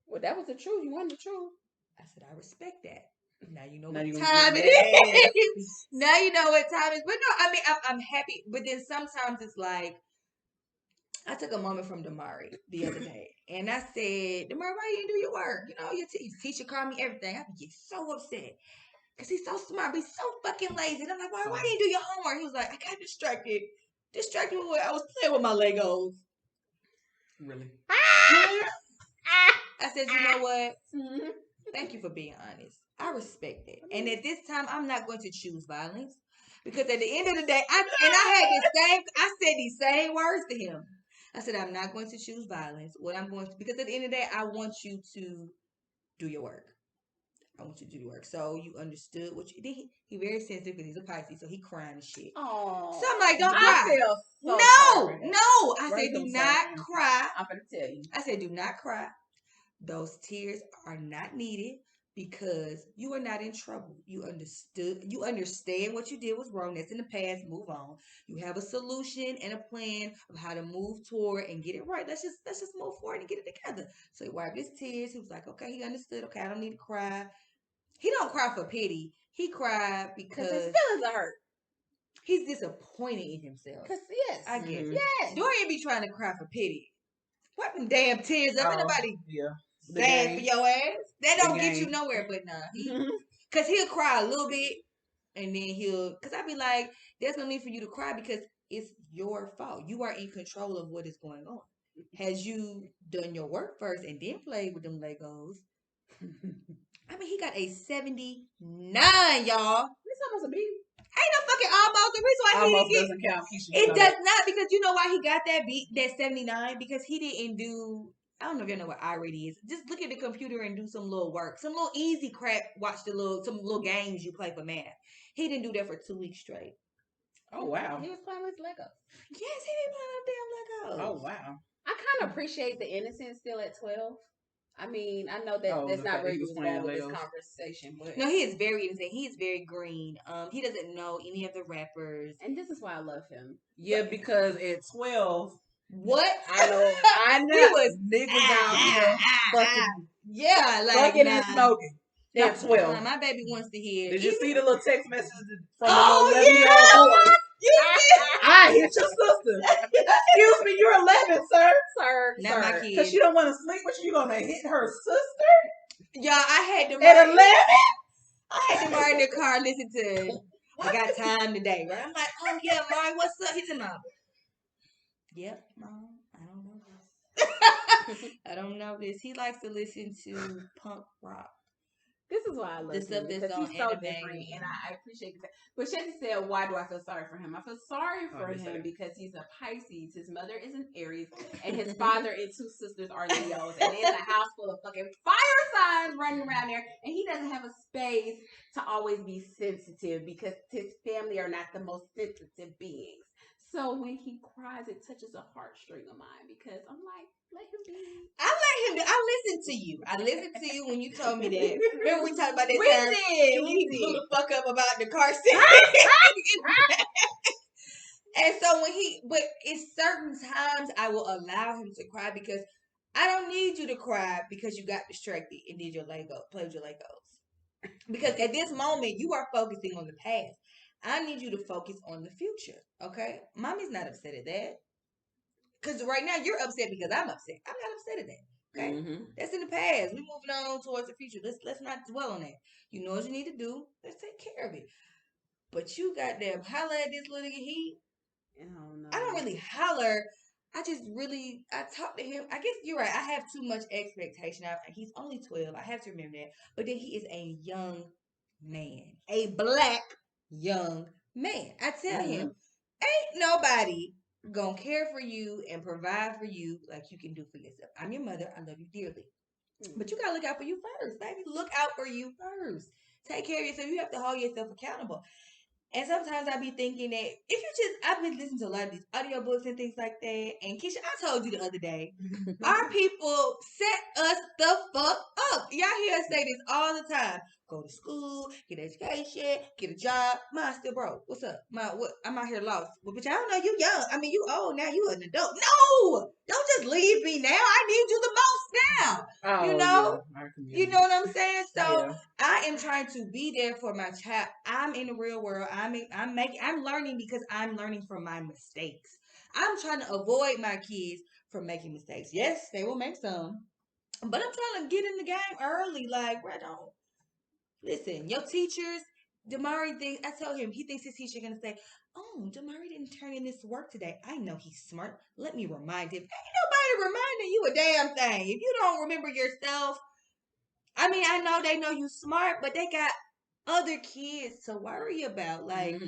Well, that was the truth. You wanted the truth. I said, I respect that. Now you know Now what you gonna time get it is. Now you know what time it is. But no, I mean, I'm happy. But then sometimes it's like, I took a moment from Damari the other day. And I said, Damari, why you didn't do your work? You know, your teacher called me everything. I would get so upset. Because he's so smart, but he's so fucking lazy. And I'm like, why you didn't do your homework? He was like, I got distracted. Distracted with what? I was playing with my Legos. really. I said, you know what? Thank you for being honest. I respect it. And at this time, I'm not going to choose violence. Because at the end of the day, I said these same words to him. I said, I'm not going to choose violence. Because at the end of the day, I want you to do your work. I want you to do your work. So you understood what you did. He very sensitive because he's a Pisces, so he crying and shit. Oh, So I'm like, don't cry. I feel so No. I said, do not cry. I'm gonna tell you. I said, do not cry. Those tears are not needed because you are not in trouble. You understand what you did was wrong. That's in the past. Move on. You have a solution and a plan of how to move toward and get it right. Let's just move forward and get it together. So he wiped his tears. He was like, okay, he understood. Okay, I don't need to cry. He don't cry for pity. He cried because his feelings are hurt. He's disappointed in himself. Yes, I get it. Yes, Dorian be trying to cry for pity. Wipe them damn tears up. Ain't nobody The sad game. for your ass. That don't get game. you nowhere. But cause he'll cry a little bit, and then cause I be like, there's no need for you to cry because it's your fault. You are in control of what is going on. Has you done your work first and then played with them Legos? I mean, he got a 79, y'all. It's almost a B. Ain't no fucking almost. The reason why Almost he didn't doesn't count. Keisha, it does not, because you know why he got that 79? Because he didn't do, I don't know if you know what iReady is. Just look at the computer and do some little work. Some little easy crap. Watch some little games you play for math. He didn't do that for 2 weeks straight. Oh wow. He was playing with Legos. Yes, he be playing with damn Legos. Oh wow. I kind of appreciate the innocence still at 12. I mean, I know that Oh, that's the not fact where that he you was was playing going with this Legos. conversation, but No, he is very innocent. He is very green. He doesn't know any of the rappers. and this is why I love him. Yeah, because at 12, What? I know, I know. He was Nick was out here fucking, yeah, like fucking nah. and smoking. No, At 12. my baby wants to hear. Did you see the little text messages from the Oh little 11-year-old boy? You I hit your sister. Excuse me, you're 11, sir. sir, Not my sir. kid. Because she don't want to sleep with you. You're going to hit her sister Y'all, I had to at 11? I had to in the car listen to I got time today, right? I'm like, oh yeah, Mari, what's up? He's in my yep, Mom. I don't know this. I don't know this. He likes to listen to punk rock. This is why I love The him stuff that's because on he's so anime. different, and I appreciate that. But Shanti said, "Why do I feel sorry for him? I feel sorry for yes, him sir. because he's a Pisces. His mother is an Aries, and his father and two sisters are Leos, and there's a house full of fucking fire signs running around there, and he doesn't have a space to always be sensitive because his family are not the most sensitive beings. So when he cries, it touches a heartstring of mine because I'm like, let him be." I listened to you. I listened to you when you told me that. Remember we talked about that We time? did. He blew the fuck up about the car seat. And so but it's certain times I will allow him to cry because I don't need you to cry because you got distracted and did your play with your Legos. Because at this moment you are focusing on the past. I need you to focus on the future. Okay? Mommy's not upset at that. Because right now you're upset because I'm upset. I'm not upset at that. Okay? Mm-hmm. That's in the past. We're moving on towards the future. Let's not dwell on that. You know what you need to do. Let's take care of it. But you goddamn holler at this little he. Oh no. I don't really holler. I talk to him. I guess you're right. I have too much expectation. He's only 12. I have to remember that. But then he is a young man, a black young man. I tell him, ain't nobody gonna care for you and provide for you like you can do for yourself. I'm your mother. I love you dearly. But you gotta look out for you first, baby. Look out for you first. Take care of yourself. You have to hold yourself accountable. And sometimes I be thinking that I've been listening to a lot of these audiobooks and things like that. And Keisha, I told you the other day, our people set us the fuck up. Y'all hear us say this all the time. Go to school, get education, get a job. Mine's still broke. What's up? I'm out here lost. Well, but y'all know you young. I mean, you old now. You an adult. No! Don't just leave me now. I need you the most now. Oh, You know? yeah. You know what I'm saying? So yeah. I am trying to be there for my child. I'm in the real world. I'm learning because I'm learning from my mistakes. I'm trying to avoid my kids from making mistakes. Yes, they will make some, but I'm trying to get in the game early. Like, right on. Listen, your teachers, Damari thinks. I told him he thinks his teacher gonna say, "Oh, Damari didn't turn in this work today. I know he's smart. Let me remind him." Ain't nobody reminding you a damn thing. If you don't remember yourself, I mean, I know they know you smart, but they got other kids to worry about. Like,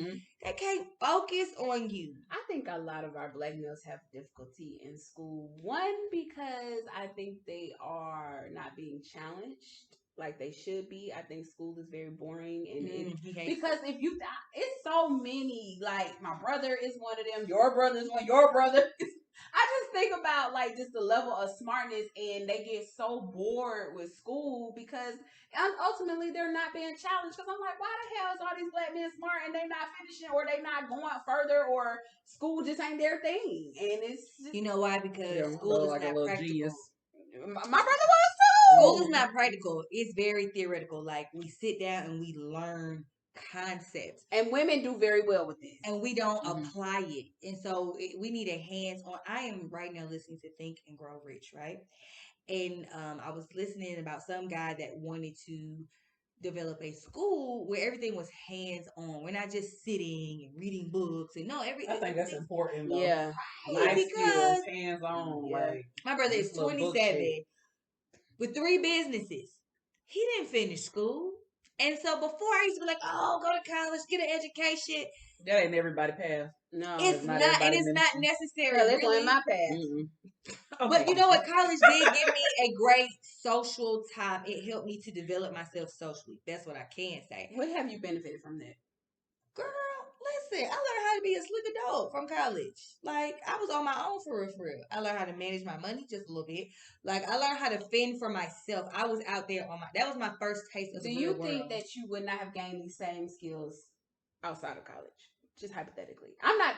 they can't focus on you. I think a lot of our black males have difficulty in school. One, because I think they are not being challenged like they should be. I think school is very boring, and because if you, it's so many. Like my brother is one of them. Your brother is one. Your brother. I just think about like just the level of smartness, and they get so bored with school because ultimately they're not being challenged. Because I'm like, why the hell is all these black men smart and they not finishing or they not going further or school just ain't their thing? And it's just, you know why? Because school is like not practical. Genius. My brother was too. School is not practical. It's very theoretical. Like we sit down and we learn concepts, and women do very well with this, and we don't apply it. And so we need a hands-on. I am right now listening to Think and Grow Rich, right? And I was listening about some guy that wanted to develop a school where everything was hands-on. We're not just sitting and reading books and I think that's important though. Yeah, life skills, hands-on. Yeah. Like my brother is 27 with 3 businesses. He didn't finish school. And so before I used to be like, oh, go to college, get an education. That ain't everybody path. No, It's not and it's not necessary. Hell, it's really. on my path. But you know what? College did give me a great social time. It helped me to develop myself socially. That's what I can say. What have you benefited from that? Girl, Listen, I learned how to be a slick adult from college. Like, I was on my own for real, for real. I learned how to manage my money just a little bit. Like, I learned how to fend for myself. I was out there on my, that was my first taste of Do the you real think world. that you would not have gained these same skills outside of college? Just hypothetically. I'm not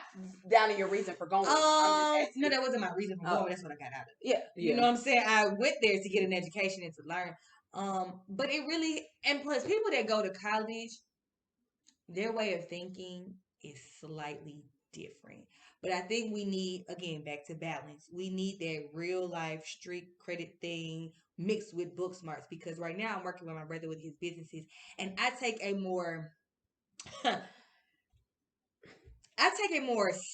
down in your reason for going. I'm just asking. No, that wasn't my reason for going. That's what I got out of it. Yeah. You know what I'm saying? I went there to get an education and to learn. But it really, and plus people that go to college, their way of thinking is slightly different. But I think we need, again, back to balance. We need that real life street credit thing mixed with book smarts, because right now I'm working with my brother with his businesses, and I take a more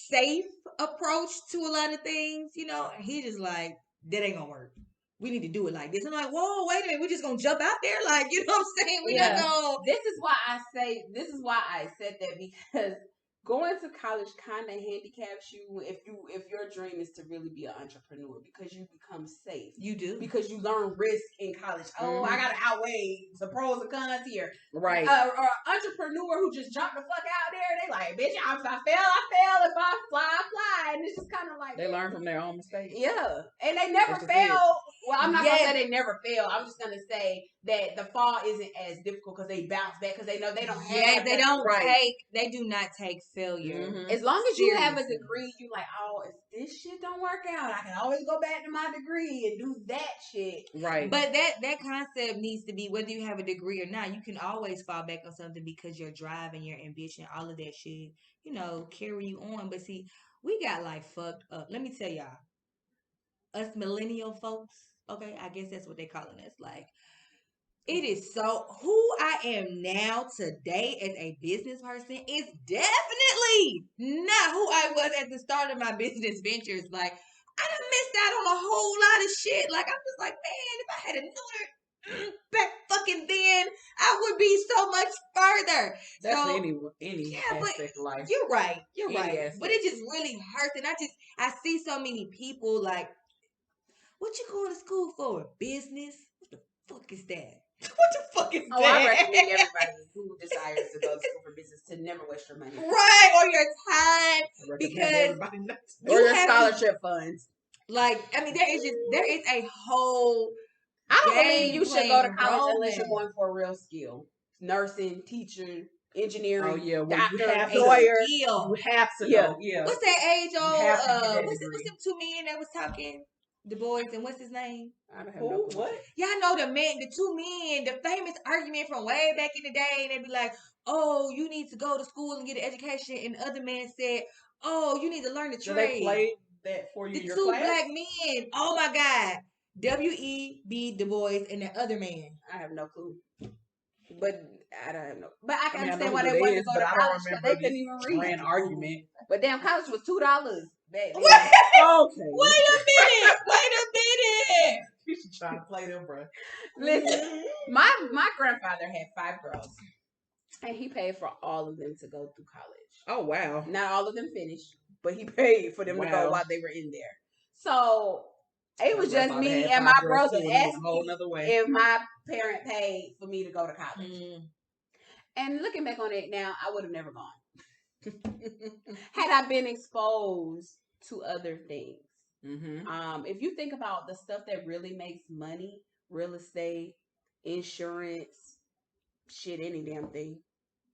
safe approach to a lot of things, you know. And he just like, that ain't gonna work. We need to do it like this. I'm like, whoa, wait a minute, we're just gonna jump out there, like, you know what I'm saying? We're not gonna. This is why I said that, because going to college kind of handicaps you if your dream is to really be an entrepreneur, because you become safe. You do, because you learn risk in college. Oh, I gotta outweigh the pros and cons here. Right. Or entrepreneur who just jumped the fuck out there, they like, bitch, if I fail. If I fly, I fly. And it's just kind of like, they learn from their own mistakes. Yeah, and they never fail. Well, I'm not gonna say they never fail. I'm just gonna say that the fall isn't as difficult because they bounce back because they know they don't have. Yeah, they don't take. They do not take failure. Mm-hmm. As long as you have a degree, you like, oh, if this shit don't work out, I can always go back to my degree and do that shit. Right. But that concept needs to be, whether you have a degree or not, you can always fall back on something, because your drive and your ambition, all of that shit, you know, carry you on. But see, we got like fucked up. Let me tell y'all, us millennial folks, okay, I guess that's what they're calling us. Like, it is so, who I am now today as a business person is definitely not who I was at the start of my business ventures. Like, I done missed out on a whole lot of shit. Like, I'm just like, man, if I had a known back fucking then, I would be so much further. That's so, any aspect of life. You're right. You're any right. Aspect. But it just really hurts. And I see so many people like, what you going to school for? Business? What the fuck is that? What the fuck is that? I recommend everybody who desires to go to school for business to never waste your money. Right, or your time, because or your scholarship funds. Like, I mean, there is a whole. I don't believe you should go to college unless you're going for a real skill. Nursing, teacher, engineering, doctor, lawyer. You have to go. Yeah. What's that age old? What's them two men that was talking? The boys, and what's his name? I don't have no clue. What? Y'all know the two men, the famous argument from way back in the day, and they'd be like, oh, you need to go to school and get an education, and the other man said, oh, you need to learn the trade. They played that for you in your class? The two black men. Oh my God. W.E.B. Du Bois and the other man. I have no clue. But I don't have no. But I can understand why they wanted to go to college, because they couldn't even read. An argument. But damn, college was $2. Okay. Wait a minute. You should try to play them, bro. Listen, my grandfather had 5 girls, and he paid for all of them to go through college. Oh wow! Not all of them finished, but he paid for them to go while they were in there. So it was just me and my brother asking if my parent paid for me to go to college. Mm. And looking back on it now, I would have never gone. Had I been exposed to other things. Mm-hmm. If you think about the stuff that really makes money, real estate, insurance, shit, any damn thing,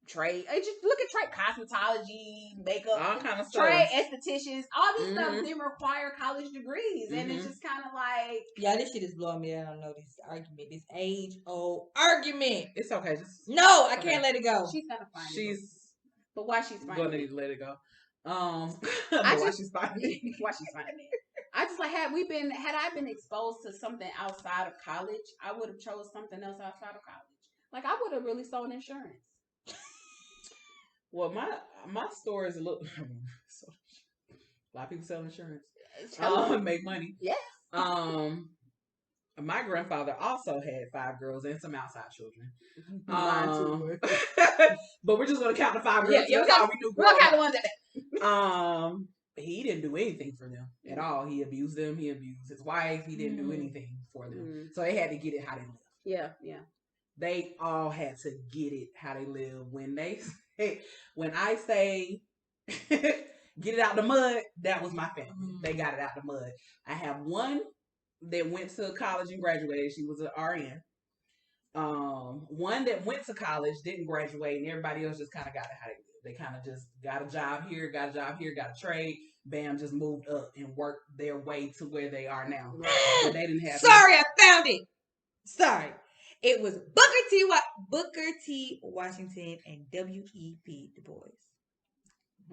trade. Just look at trade, cosmetology, makeup, all kind of stuff. Trade, estheticians, all this stuff didn't require college degrees, and it's just kind of like, yeah, this shit is blowing me. I don't know this argument, this age-old argument. It's okay. I can't let it go. She's gonna find it. But why she's finding gonna it? let it go. Why she's finding it? I just like, had I been exposed to something outside of college, I would have chose something else outside of college. Like, I would have really sold insurance. Well, my story is a little. A lot of people sell insurance. Make money. Yeah. My grandfather also had 5 girls and some outside children. Mine too. But we're just gonna count the 5 girls. Yeah, that's all we knew. We'll count the ones that. He didn't do anything for them at all. He abused them. He abused his wife. He didn't do anything for them. So they had to get it how they live. Yeah, yeah. They all had to get it how they live when they When I say get it out the mud, that was my family. They got it out the mud. I have one that went to college and graduated. She was an RN. One that went to college, didn't graduate, and everybody else just kind of got it how they live. They kind of just got a job here, got a job here, got a trade, bam, just moved up and worked their way to where they are now. But they didn't have. Sorry, I found it. Sorry. It was Booker T. Washington and W.E.B. Du Bois.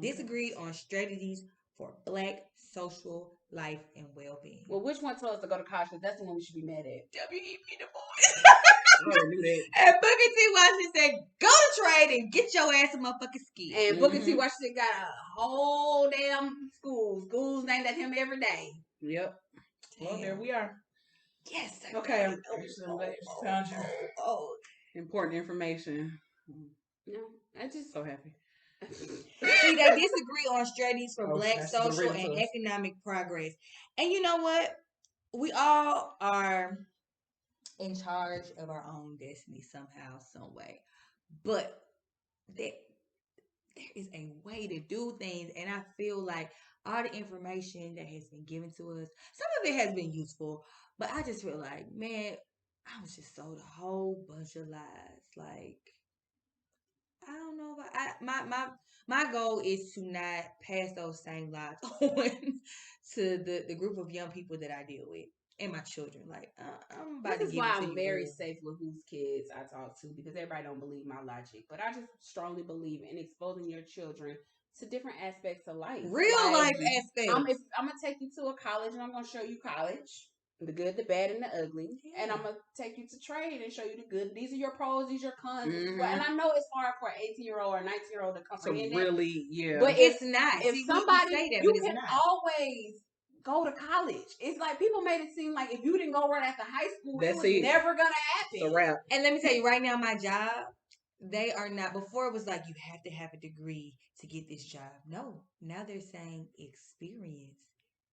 Disagreed on strategies for Black social life and well-being. Well, which one told us to go to college? Because that's the one we should be mad at. W.E.B. Du Bois. I already knew that. And Booker T. Washington said, go to trade and get your ass a motherfucking ski. And Booker T. Washington got a whole damn schools named at him every day. Yep. Well, there we are. Yes. Okay. I'm found you. Important information. No, I just so happy. See, they disagree on strategies for Black social and economic progress. And you know what? We all are in charge of our own destiny somehow, some way. But there is a way to do things, and I feel like all the information that has been given to us, some of it has been useful, but I just feel like, man, I was just sold a whole bunch of lies. Like, I don't know if my goal is to not pass those same lies on to the group of young people that I deal with and my children. Like, I'm about this to is why I'm you very safe with whose kids I talk to, because everybody don't believe my logic, but I just strongly believe in exposing your children to different aspects of life, real life aspects. I'm gonna take you to a college and I'm gonna show you college. The good, the bad, and the ugly. Yeah. And I'm going to take you to trade and show you the good. These are your pros, these are your cons. Mm-hmm. And I know it's hard for an 18-year-old or a 19-year-old to comprehend really, yeah. But it's not. If somebody, say that, you can always go to college. It's like people made it seem like if you didn't go right after high school, it was never going to happen. It's a wrap. And let me tell you right now, my job, they are not. Before it was like you have to have a degree to get this job. No. Now they're saying experience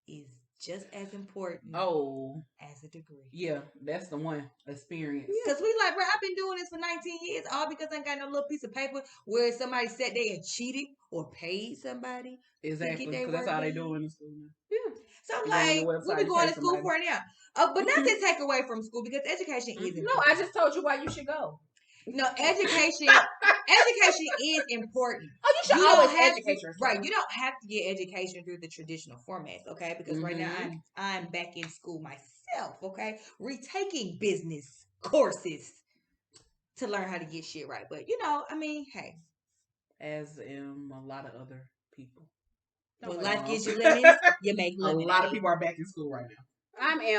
is just as important as a degree. Yeah, that's the one. Experience. Because we like, bro, I've been doing this for 19 years, all because I ain't got no little piece of paper where somebody sat there and cheated or paid somebody. Exactly, because that's how they do in the school now. Yeah. So I'm like, we be going to school for it now. But not to take away from school, because education is important. No, I just told you why you should go. No, education is important. Oh, you should always educate yourself. Right, you don't have to get education through the traditional formats, okay? Because right now I'm back in school myself, okay? Retaking business courses to learn how to get shit right. But you know, I mean, hey. As in a lot of other people. When life gives you lemons, you make lemons. A lot of people are back in school right now.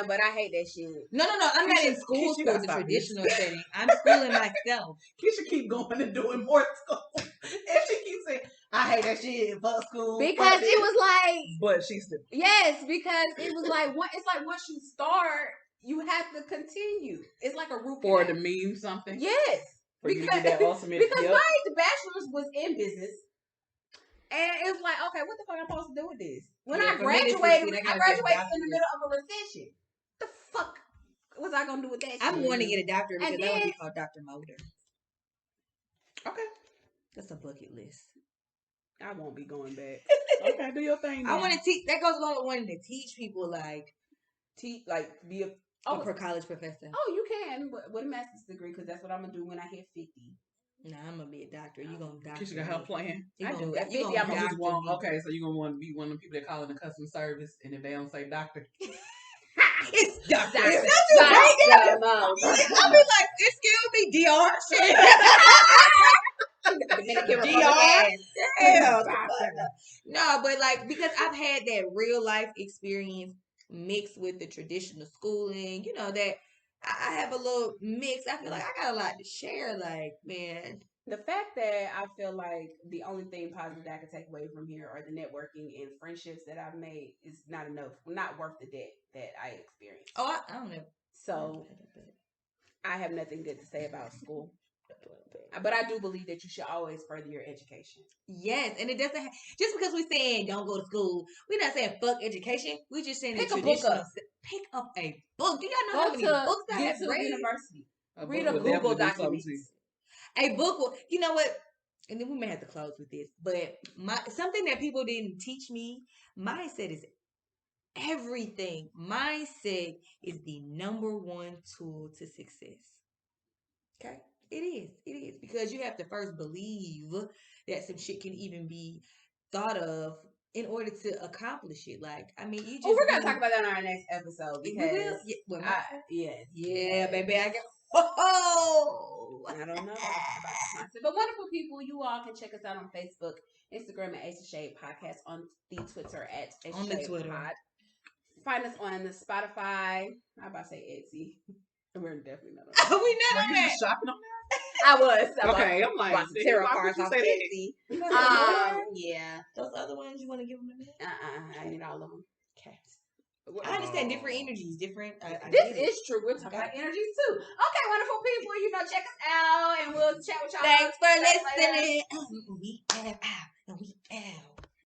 But I hate that shit. No. I'm not in school for the traditional setting. I'm schooling myself. Keisha keep going and doing more school. And she keeps saying, I hate that shit, fuck school. Because it was like... But she's still... Yes, because it was like, it's like once you start, you have to continue. It's like a root for to mean something? Yes. For you to get that ultimate... Because my bachelor's was in business. And it was like, okay, what the fuck am I supposed to do with this? When I graduated in the middle of a recession. The fuck was I gonna do with that shit? I'm going to get a doctorate because I want to be called Dr. Mulder. Okay. That's a bucket list. I won't be going back. Okay, do your thing. I want to teach. That goes along with wanting to teach people, be a college professor. Oh, you can with a master's degree, because that's what I'm gonna do when I hit 50. Nah, I'm gonna be a doctor. You gonna doctor? She got her plan. I do. At 50, I'm gonna just want. Okay, so you gonna want to be one of the people that call in the customer service, and if they don't say doctor, it's doctor. It's doctor. I'll be like, excuse me, DR. No, but like, because I've had that real life experience mixed with the traditional schooling, you know, that I have a little mix. I feel like I got a lot to share. Like, man, the fact that I feel like the only thing positive that I can take away from here are the networking and friendships that I've made is not enough, not worth the debt that I experienced. Oh, I don't know. So I have nothing good to say about school. But I do believe that you should always further your education. Yes, and it doesn't just because we're saying don't go to school, we're not saying fuck education. We're just saying pick a book up. Pick up a book. Do y'all know how many books I have read? University. Read a Google document. A book will, you know what? and then we may have to close with this, but something that people didn't teach me, mindset is everything. Mindset is the number one tool to success. Okay? It is. Because you have to first believe that some shit can even be thought of in order to accomplish it. Like, I mean, you just. Oh, we're gonna talk about that on our next episode We because will. yes, yeah, baby, I got. Oh, I don't know about the concept, but wonderful people. You all can check us out on Facebook, Instagram at Ace of Shade Podcast, on the Twitter at Ace of Shade Pod. Find us on the Spotify. I'm about to say Etsy. We're definitely not on that. We not Were on you that. just shopping on there? I was. Okay, I'm like, bought some tarot why would cards you off say that? Etsy. Yeah. Those other ones, you want to give them a minute? I need all of them. Okay. I understand different energies, different. This is true. We're talking about energies too. Okay, wonderful people. Check us out, and we'll chat with y'all. Thanks for listening. We have